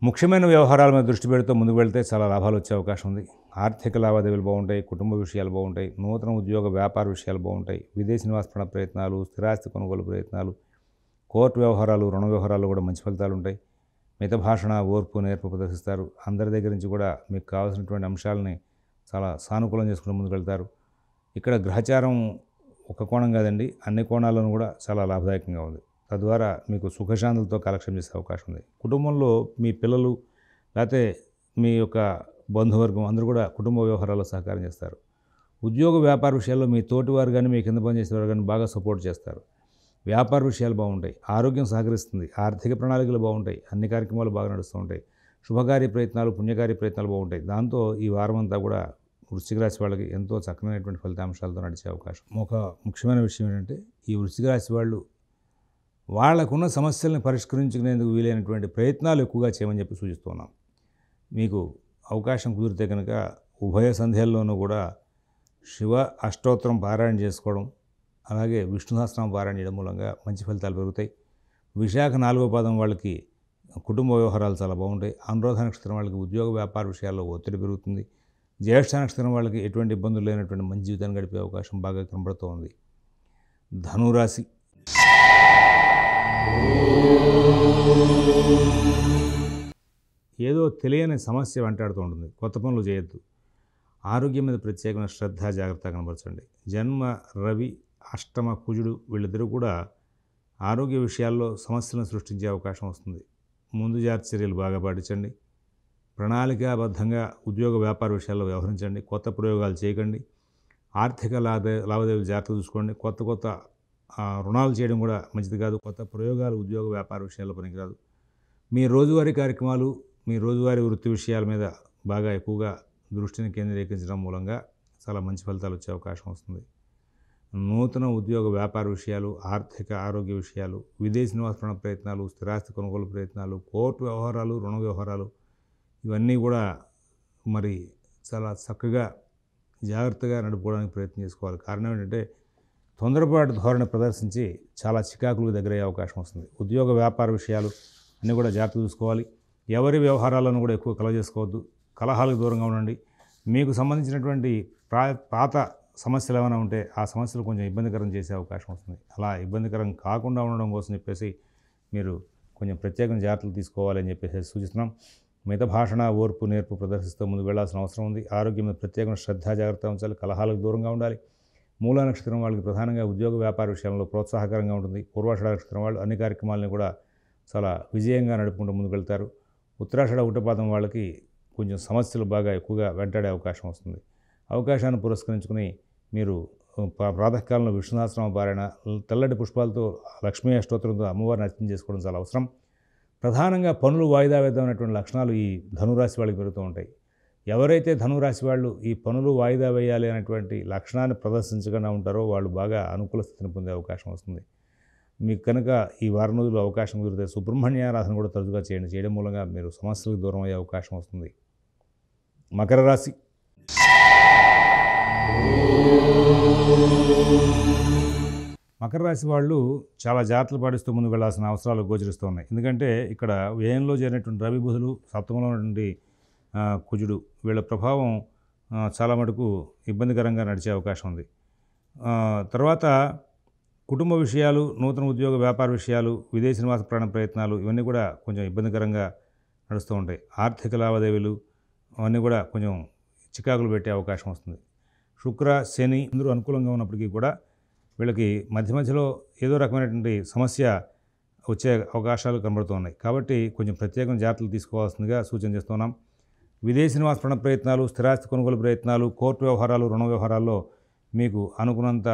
ముఖ్యమైన వ్యవహారాల మీద దృష్టి పెడుతూ ముందుకు వెళ్తే చాలా లాభాలు వచ్చే అవకాశం ఉంది. ఆర్థిక లావాదేవీలు బాగుంటాయి. కుటుంబ విషయాలు బాగుంటాయి. నూతన ఉద్యోగ వ్యాపార విషయాలు బాగుంటాయి. విదేశీ నివాస ప్రయత్నాలు, స్థిరాస్తి కొనుగోలు ప్రయత్నాలు, కోర్టు వ్యవహారాలు, రుణ వ్యవహారాలు కూడా మంచి ఫలితాలు ఉంటాయి. మితభాషణ, ఓర్పు, నేర్పు ప్రదర్శిస్తారు. అందరి దగ్గర నుంచి కూడా మీకు కావాల్సినటువంటి అంశాలని చాలా సానుకూలం చేసుకుని ముందుకు వెళ్తారు. ఇక్కడ గ్రహచారం ఒక కోణం కాదండి, అన్ని కోణాలను కూడా చాలా లాభదాయకంగా ఉంది. తద్వారా మీకు సుఖశాంతులతో కాలక్షేపం చేసే అవకాశం ఉంది. కుటుంబంలో మీ పిల్లలు లేకపోతే మీ యొక్క బంధువర్గం అందరూ కూడా కుటుంబ వ్యవహారాల్లో సహకారం చేస్తారు. ఉద్యోగ వ్యాపార విషయాల్లో మీ తోటివారు కానీ, మీ కింద పనిచేసేవారు కానీ బాగా సపోర్ట్ చేస్తారు. వ్యాపార విషయాలు బాగుంటాయి. ఆరోగ్యం సహకరిస్తుంది. ఆర్థిక ప్రణాళికలు బాగుంటాయి. అన్ని కార్యక్రమాలు బాగా నడుస్తూ ఉంటాయి. శుభకార్య ప్రయత్నాలు, పుణ్యకార్య ప్రయత్నాలు బాగుంటాయి. దాంతో ఈ వారం అంతా కూడా వృశ్చిక రాశి వాళ్ళకి ఎంతో చక్కనైనటువంటి ఫలితాంశాలతో నడిచే అవకాశం. ఒక ముఖ్యమైన విషయం ఏంటంటే, ఈ వృశ్చిక రాశి వాళ్ళు వాళ్ళకున్న సమస్యలను పరిష్కరించుకునేందుకు వీలైనటువంటి ప్రయత్నాలు ఎక్కువగా చేయమని చెప్పి సూచిస్తున్నాం. మీకు అవకాశం కుదిరితే కనుక ఉభయ సంధ్యాల్లోనూ కూడా శివ అష్టోత్తరం పారాయణ చేసుకోవడం, అలాగే విష్ణు సహస్రనామ పారాయణ చేయడం మూలంగా మంచి ఫలితాలు పెరుగుతాయి. విశాఖ 4వ పాదం వాళ్ళకి కుటుంబ వ్యవహారాలు చాలా బాగుంటాయి. అనురాధ నక్షత్రం వాళ్ళకి ఉద్యోగ వ్యాపార విషయాల్లో ఒత్తిడి పెరుగుతుంది. జ్యేష్ఠ నక్షత్రం వాళ్ళకి ఎటువంటి ఇబ్బందులు లేనటువంటి మంచి జీవితాన్ని గడిపే అవకాశం బాగా కనబడుతూ ఉంది. ధనురాశి. ఏదో తెలియని సమస్య వెంటాడుతూ ఉంటుంది. కొత్త పనులు చేయొద్దు. ఆరోగ్యం మీద ప్రత్యేకమైన శ్రద్ధ జాగ్రత్త కనబరచండి. జన్మ రవి, అష్టమ కుజుడు వీళ్ళిద్దరూ కూడా ఆరోగ్య విషయాల్లో సమస్యలను సృష్టించే అవకాశం వస్తుంది. ముందు జాగ్రత్త చర్యలు బాగా పాటించండి. ప్రణాళికాబద్ధంగా ఉద్యోగ వ్యాపార విషయాల్లో వ్యవహరించండి. కొత్త ప్రయోగాలు చేయకండి. ఆర్థిక లావాదేవీలు జాగ్రత్తగా చూసుకోండి. కొత్త రుణాలు చేయడం కూడా మంచిది కాదు. కొత్త ప్రయోగాలు ఉద్యోగ వ్యాపార విషయాల్లో పనికిరాదు. మీ రోజువారీ కార్యక్రమాలు, మీ రోజువారీ వృత్తి విషయాల మీద బాగా ఎక్కువగా దృష్టిని కేంద్రీకరించడం మూలంగా చాలా మంచి ఫలితాలు వచ్చే అవకాశం వస్తుంది. నూతన ఉద్యోగ వ్యాపార విషయాలు, ఆర్థిక ఆరోగ్య విషయాలు, విదేశీ నివాస ప్రయత్నాలు, స్థిరాస్తి కొనుగోలు ప్రయత్నాలు, కోర్టు వ్యవహారాలు, రుణ వ్యవహారాలు ఇవన్నీ కూడా మరి చాలా చక్కగా జాగ్రత్తగా నడుపుకోవడానికి ప్రయత్నం చేసుకోవాలి. కారణం ఏంటంటే తొందరపాటు ధోరణి ప్రదర్శించి చాలా చికాకులకు దగ్గరయ్యే అవకాశం వస్తుంది. ఉద్యోగ వ్యాపార విషయాలు అన్నీ కూడా జాగ్రత్త చూసుకోవాలి. ఎవరి వ్యవహారాలను కూడా ఎక్కువ కలగజేసుకోవద్దు. కలహాలకు దూరంగా ఉండండి. మీకు సంబంధించినటువంటి పాత సమస్యలు ఏమైనా ఉంటే ఆ సమస్యలు కొంచెం ఇబ్బందికరం చేసే అవకాశం వస్తుంది. అలా ఇబ్బందికరం కాకుండా ఉండడం కోసం చెప్పేసి మీరు కొంచెం ప్రత్యేకమైన జాగ్రత్తలు తీసుకోవాలని చెప్పేసి సూచిస్తున్నాం. మిత భాషణ, ఓర్పు, నేర్పు ప్రదర్శిస్తూ ముందుకు వెళ్లాల్సిన అవసరం ఉంది. ఆరోగ్యం మీద ప్రత్యేకమైన శ్రద్ధ జాగ్రత్త ఉంచాలి. కలహాలకు దూరంగా ఉండాలి. మూలా నక్షత్రం వాళ్ళకి ప్రధానంగా ఉద్యోగ వ్యాపార విషయంలో ప్రోత్సాహకరంగా ఉంటుంది. పూర్వాషాఢ నక్షత్రం వాళ్ళు అన్ని కార్యక్రమాలను కూడా చాలా విజయంగా నడుపుకుంటూ ముందుకు వెళ్తారు. ఉత్తరాషాఢ ఉట్టపాదం వాళ్ళకి కొంచెం సమస్యలు బాగా ఎక్కువగా వెంటాడే అవకాశం వస్తుంది. అవకాశాన్ని పురస్కరించుకుని మీరు ప్రాతకాలంలో విష్ణు సహస్రనామ పారాయణ, తెల్లటి పుష్పాలతో లక్ష్మీ అష్టోత్తరంతో అమ్మవారిని అర్చన చేసుకోవడం చాలా అవసరం. ప్రధానంగా పనులు వాయిదా వేద్దాం అనేటువంటి లక్షణాలు ఈ ధనురాశి వాళ్ళకి పెరుగుతూ ఉంటాయి. ఎవరైతే ధనురాశి వాళ్ళు ఈ పనులు వాయిదా వేయాలి అనేటువంటి లక్షణాన్ని ప్రదర్శించకుండా ఉంటారో వాళ్ళు బాగా అనుకూల స్థితిని పొందే అవకాశం వస్తుంది. మీకు కనుక ఈ వారం రోజులు అవకాశం కుదిరితే సుబ్రహ్మణ్యారాధన కూడా తరచుగా చేయండి. చేయడం మూలంగా మీరు సమస్యలకు దూరం అయ్యే అవకాశం వస్తుంది. మకర రాశి. మకర రాశి వాళ్ళు చాలా జాగ్రత్తలు పాటిస్తూ ముందుకు వెళ్లాల్సిన అవసరాలు గోచరిస్తూ ఉన్నాయి. ఎందుకంటే ఇక్కడ వ్యయంలో చేరినటువంటి రవి బుధులు, సప్తమంలో ఉన్నటువంటి కుజుడు వీళ్ళ ప్రభావం చాలా మటుకు ఇబ్బందికరంగా నడిచే అవకాశం ఉంది. తర్వాత కుటుంబ విషయాలు, నూతన ఉద్యోగ వ్యాపార విషయాలు, విదేశీ నివాస ప్రయత్నాలు ఇవన్నీ కూడా కొంచెం ఇబ్బందికరంగా నడుస్తూ ఉంటాయి. ఆర్థిక లావాదేవీలు అవన్నీ కూడా కొంచెం చికాకులు పెట్టే అవకాశం వస్తుంది. శుక్ర, శని అందరూ అనుకూలంగా ఉన్నప్పటికీ కూడా వీళ్ళకి మధ్యలో ఏదో రకమైనటువంటి సమస్య వచ్చే అవకాశాలు కనబడుతూ ఉన్నాయి. కాబట్టి కొంచెం ప్రత్యేకమైన జాగ్రత్తలు తీసుకోవాల్సిందిగా సూచన చేస్తున్నాం. విదేశీ నివాస ప్రయత్నాలు, స్థిరాస్తి కొనుగోలు ప్రయత్నాలు, కోర్టు వ్యవహారాలు, రుణ వ్యవహారాల్లో మీకు అనుకున్నంత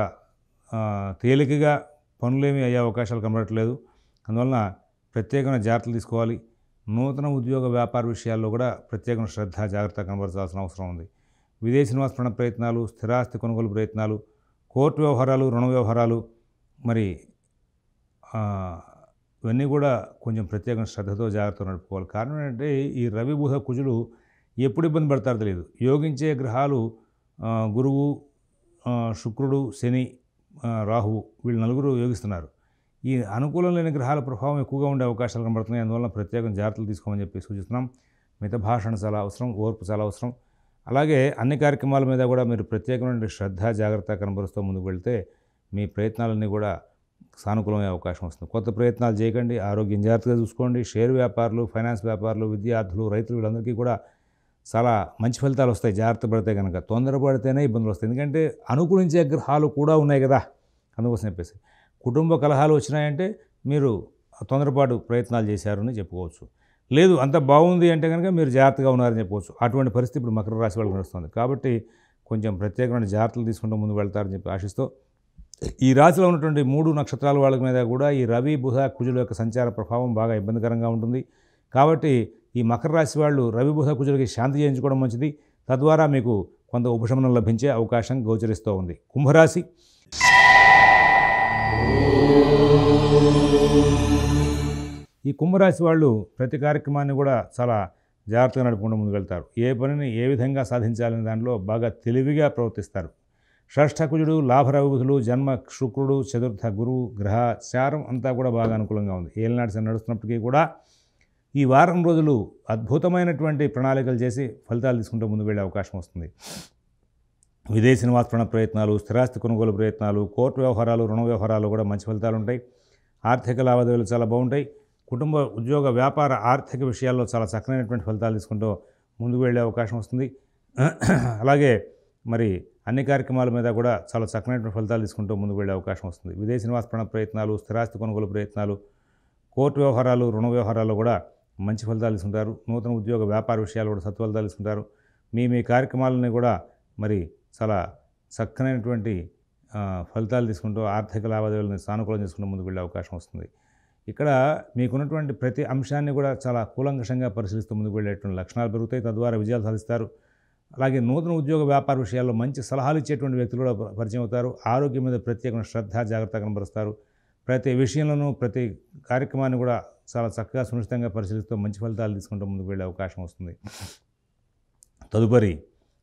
తేలికగా పనులేమీ అయ్యే అవకాశాలు కనబడట్లేదు. అందువలన ప్రత్యేకమైన జాగ్రత్తలు తీసుకోవాలి. నూతన ఉద్యోగ వ్యాపార విషయాల్లో కూడా ప్రత్యేకమైన శ్రద్ధ జాగ్రత్త కనబరచాల్సిన అవసరం ఉంది. విదేశీ నివాస ప్రయత్నాలు, స్థిరాస్తి కొనుగోలు ప్రయత్నాలు, కోర్టు వ్యవహారాలు, రుణ వ్యవహారాలు మరి ఇవన్నీ కూడా కొంచెం ప్రత్యేకమైన శ్రద్ధతో జాగ్రత్తగా నడుపుకోవాలి. కారణం ఏంటంటే ఈ రవి బుధ కుజులు ఎప్పుడు ఇబ్బంది పడతారో తెలియదు. యోగించే గ్రహాలు గురువు, శుక్రుడు, శని, రాహువు వీళ్ళు నలుగురు యోగిస్తున్నారు. ఈ అనుకూలం లేని గ్రహాల ప్రభావం ఎక్కువగా ఉండే అవకాశాలు కనబడుతున్నాయి. అందువల్ల ప్రత్యేకంగా జాగ్రత్తలు తీసుకోమని చెప్పి సూచిస్తున్నాం. మిత భాషణ చాలా అవసరం, ఓర్పు చాలా అవసరం. అలాగే అన్ని కార్యక్రమాల మీద కూడా మీరు ప్రత్యేకమైన శ్రద్ధ జాగ్రత్త కనబరుస్తూ ముందుకు వెళ్తే మీ ప్రయత్నాలన్నీ కూడా సానుకూలమయ్యే అవకాశం వస్తుంది. కొత్త ప్రయత్నాలు చేయకండి. ఆరోగ్యం జాగ్రత్తగా చూసుకోండి. షేర్ వ్యాపారులు, ఫైనాన్స్ వ్యాపారులు, విద్యార్థులు, రైతులు వీళ్ళందరికీ కూడా చాలా మంచి ఫలితాలు వస్తాయి. జాగ్రత్త పడితే కనుక. తొందరపడితేనే ఇబ్బందులు వస్తాయి. ఎందుకంటే అనుకూలించే గ్రహాలు కూడా ఉన్నాయి కదా, అందుకోసం చెప్పేసి. కుటుంబ కలహాలు వచ్చినాయంటే మీరు తొందరపాటు ప్రయత్నాలు చేశారని చెప్పుకోవచ్చు. లేదు అంత బాగుంది అంటే కనుక మీరు జాగ్రత్తగా ఉన్నారని చెప్పవచ్చు. అటువంటి పరిస్థితి ఇప్పుడు మకర రాశి వాళ్ళకి నడుస్తుంది. కాబట్టి కొంచెం ప్రత్యేకమైన జాగ్రత్తలు తీసుకుంటూ ముందు వెళ్తారని చెప్పి ఆశిస్తూ, ఈ రాశిలో ఉన్నటువంటి 3 నక్షత్రాల వాళ్ళ మీద కూడా ఈ రవి, బుధ, కుజుల యొక్క సంచార ప్రభావం బాగా ఇబ్బందికరంగా ఉంటుంది. కాబట్టి ఈ మకర రాశి వాళ్ళు రవి, బుధ, కుజులకి శాంతి చేయించుకోవడం మంచిది. తద్వారా మీకు కొంత ఉపశమనం లభించే అవకాశం గోచరిస్తూ ఉంది. కుంభరాశి. ఈ కుంభరాశి వాళ్ళు ప్రతి కార్యక్రమాన్ని కూడా చాలా జాగ్రత్తగా నడుపుకుంటూ ముందుకు వెళ్తారు. ఏ పనిని ఏ విధంగా సాధించాలనే దాంట్లో బాగా తెలివిగా ప్రవర్తిస్తారు. షష్ఠకుజుడు, లాభరవి బుధులు, జన్మ శుక్రుడు, చతుర్థ గురువు గ్రహ చారం అంతా కూడా బాగా అనుకూలంగా ఉంది. ఏలినాటి శని నడుస్తున్నప్పటికీ కూడా ఈ వారం రోజులు అద్భుతమైనటువంటి ప్రణాళికలు చేసి ఫలితాలు తీసుకుంటూ ముందుకు వెళ్ళే అవకాశం వస్తుంది. విదేశీ నివాస ప్రయత్నాలు, స్థిరాస్తి కొనుగోలు ప్రయత్నాలు, కోర్టు వ్యవహారాలు, రుణ వ్యవహారాలు కూడా మంచి ఫలితాలు ఉంటాయి. ఆర్థిక లావాదేవీలు చాలా బాగుంటాయి. కుటుంబ, ఉద్యోగ, వ్యాపార, ఆర్థిక విషయాల్లో చాలా చక్కనైనటువంటి ఫలితాలు తీసుకుంటూ ముందుకు వెళ్ళే అవకాశం వస్తుంది. అలాగే మరి అన్ని కార్యక్రమాల మీద కూడా చాలా చక్కనైనటువంటి ఫలితాలు తీసుకుంటూ ముందుకు వెళ్ళే అవకాశం వస్తుంది. విదేశీ నివాస ప్రయత్నాలు, స్థిరాస్తి కొనుగోలు ప్రయత్నాలు, కోర్టు వ్యవహారాలు, రుణ వ్యవహారాలు కూడా మంచి ఫలితాలు తీసుకుంటారు. నూతన ఉద్యోగ, వ్యాపార విషయాలు కూడా సత్ఫలితాలు తీసుకుంటారు. మీ కార్యక్రమాలని కూడా మరి చాలా చక్కనైనటువంటి ఫలితాలు తీసుకుంటూ ఆర్థిక లావాదేవీలను సానుకూలం చేసుకుంటూ ముందుకు వెళ్ళే అవకాశం వస్తుంది. ఇక్కడ మీకున్నటువంటి ప్రతి అంశాన్ని కూడా చాలా కూలంకషంగా పరిశీలిస్తూ ముందుకు వెళ్ళేటువంటి లక్షణాలు పెరుగుతాయి. తద్వారా విజయాలు సాధిస్తారు. అలాగే నూతన ఉద్యోగ, వ్యాపార విషయాల్లో మంచి సలహాలు ఇచ్చేటువంటి వ్యక్తులు కూడా పరిచయం అవుతారు. ఆరోగ్యం మీద ప్రత్యేకమైన శ్రద్ధ, జాగ్రత్త కనబరుస్తారు. ప్రతి విషయంలోనూ, ప్రతి కార్యక్రమాన్ని కూడా చాలా చక్కగా సునిశ్చితంగా పరిశీలిస్తూ మంచి ఫలితాలు తీసుకుంటూ ముందుకు వెళ్ళే అవకాశం వస్తుంది. తదుపరి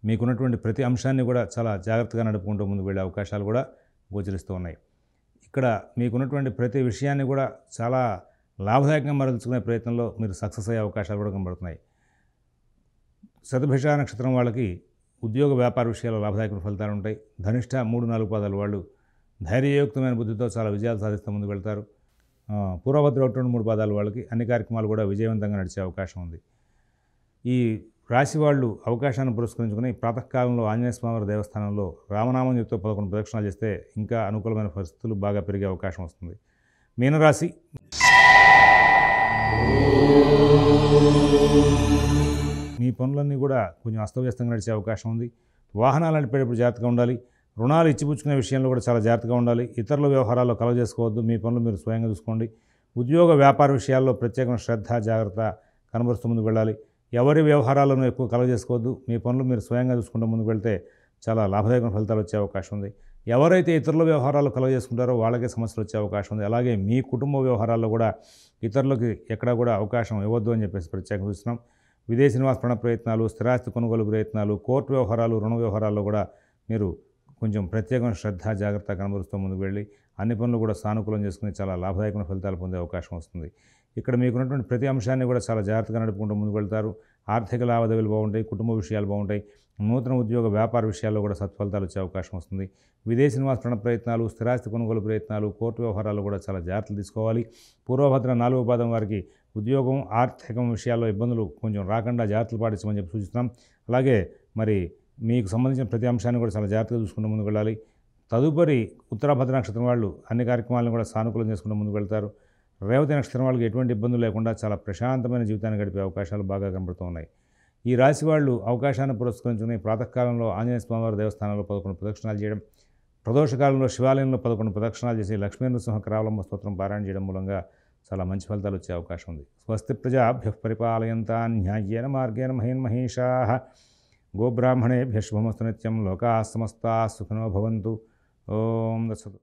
మీకున్నటువంటి ప్రతి అంశాన్ని కూడా చాలా జాగ్రత్తగా నడుపుకుంటూ ముందుకు వెళ్ళే అవకాశాలు కూడా గోచరిస్తూ ఉన్నాయి. ఇక్కడ మీకున్నటువంటి ప్రతి విషయాన్ని కూడా చాలా లాభదాయకంగా మరల్చుకునే ప్రయత్నంలో మీరు సక్సెస్ అయ్యే అవకాశాలు కూడా కనబడుతున్నాయి. శతభిష నక్షత్రం వాళ్ళకి ఉద్యోగ, వ్యాపార విషయాల్లో లాభదాయకమైన ఫలితాలు ఉంటాయి. ధనిష్ట 3-4 పాదాల వాళ్ళు ధైర్యయుక్తమైన బుద్ధితో చాలా విజయాలు సాధిస్తూ ముందుకు వెళ్తారు. పూర్వభద్ర 1-3 పాదాల వాళ్ళకి అన్ని కార్యక్రమాలు కూడా విజయవంతంగా నడిచే అవకాశం ఉంది. ఈ రాశి వాళ్ళు అవకాశాన్ని పురస్కరించుకుని ప్రాతకాలంలో ఆంజనేయ స్వామి దేవస్థానంలో రామనామం చెప్తూ 11 ప్రదక్షిణాలు చేస్తే ఇంకా అనుకూలమైన పరిస్థితులు బాగా పెరిగే అవకాశం వస్తుంది. మీనరాశి మీ పనులన్నీ కూడా కొంచెం అస్తవ్యస్తంగా నడిచే అవకాశం ఉంది. వాహనాలు నడిపేటప్పుడు జాగ్రత్తగా ఉండాలి. రుణాలు ఇచ్చిపుచ్చుకునే విషయంలో కూడా చాలా జాగ్రత్తగా ఉండాలి. ఇతరుల వ్యవహారాల్లో కలవ చేసుకోవద్దు. మీ పనులు మీరు స్వయంగా చూసుకోండి. ఉద్యోగ, వ్యాపార విషయాల్లో ప్రత్యేకమైన శ్రద్ధ, జాగ్రత్త కనబరుస్తూ ముందుకు వెళ్ళాలి. ఎవరి వ్యవహారాలను ఎక్కువ కలవ చేసుకోవద్దు. మీ పనులు మీరు స్వయంగా చూసుకుంటూ ముందుకు వెళ్తే చాలా లాభదాయకమైన ఫలితాలు వచ్చే అవకాశం ఉంది. ఎవరైతే ఇతరుల వ్యవహారాలు కలవ చేసుకుంటారో వాళ్ళకే సమస్యలు వచ్చే అవకాశం ఉంది. అలాగే మీ కుటుంబ వ్యవహారాల్లో కూడా ఇతరులకి ఎక్కడా కూడా అవకాశం ఇవ్వద్దు అని చెప్పేసి ప్రత్యేకంగా చూస్తున్నాం. విదేశీ నివాస ప్రయత్నాలు, స్థిరాస్తి కొనుగోలు ప్రయత్నాలు, కోర్టు వ్యవహారాలు, రుణ వ్యవహారాల్లో కూడా మీరు కొంచెం ప్రత్యేకమైన శ్రద్ధ, జాగ్రత్త కనబరుస్తూ ముందుకు వెళ్ళి అన్ని పనులు కూడా సానుకూలం చేసుకుని చాలా లాభదాయకమైన ఫలితాలు పొందే అవకాశం వస్తుంది. ఇక్కడ మీకున్నటువంటి ప్రతి అంశాన్ని కూడా చాలా జాగ్రత్తగా నడుపుకుంటూ ముందుకు వెళ్తారు. ఆర్థిక లావాదేవీలు బాగుంటాయి. కుటుంబ విషయాలు బాగుంటాయి. నూతన ఉద్యోగ, వ్యాపార విషయాల్లో కూడా సత్ఫలితాలు వచ్చే అవకాశం వస్తుంది. విదేశీ నివాస ప్రయత్నాలు, స్థిరాస్తి కొనుగోలు ప్రయత్నాలు, కోర్టు వ్యవహారాలు కూడా చాలా జాగ్రత్తలు తీసుకోవాలి. పూర్వభద్ర 4వ పాదం వారికి ఉద్యోగం, ఆర్థికం విషయాల్లో ఇబ్బందులు కొంచెం రాకుండా జాగ్రత్తలు పాటించమని చెప్పి సూచిస్తున్నాం. అలాగే మరి మీకు సంబంధించిన ప్రతి అంశాన్ని కూడా చాలా జాగ్రత్తగా చూసుకుంటూ ముందుకు వెళ్ళాలి. తదుపరి ఉత్తరాభద్ర నక్షత్రం వాళ్ళు అన్ని కార్యక్రమాలను కూడా సానుకూలం చేసుకుంటూ ముందుకు వెళ్తారు. రేవతి నక్షత్రం వాళ్ళకి ఎటువంటి ఇబ్బందులు లేకుండా చాలా ప్రశాంతమైన జీవితాన్ని గడిపే అవకాశాలు బాగా కనబడుతూ ఉన్నాయి. ఈ రాశి వాళ్ళు అవకాశాన్ని పురస్కరించుకుని ప్రాతకాలంలో ఆంజనేయ స్వామివారి దేవస్థానంలో 11 ప్రదక్షిణాలు చేయడం, ప్రదోషకాలంలో శివాలయంలో 11 ప్రదక్షిణాలు చేసి లక్ష్మీ నృసింహ కరావలంబ స్తోత్రం పారాయణ చేయడం మూలంగా చాలా మంచి ఫలితాలు వచ్చే అవకాశం ఉంది. స్వస్తి ప్రజాభ్యః పరిపాలయంతాం న్యాయేన మార్గేణ మహీన్మహీషాః గోబ్రాహ్మణేభ్యః శుభమస్తు నిత్యం. లోకాః సమస్తాః సుఖినో భవంతు. ఓం దత్సతు.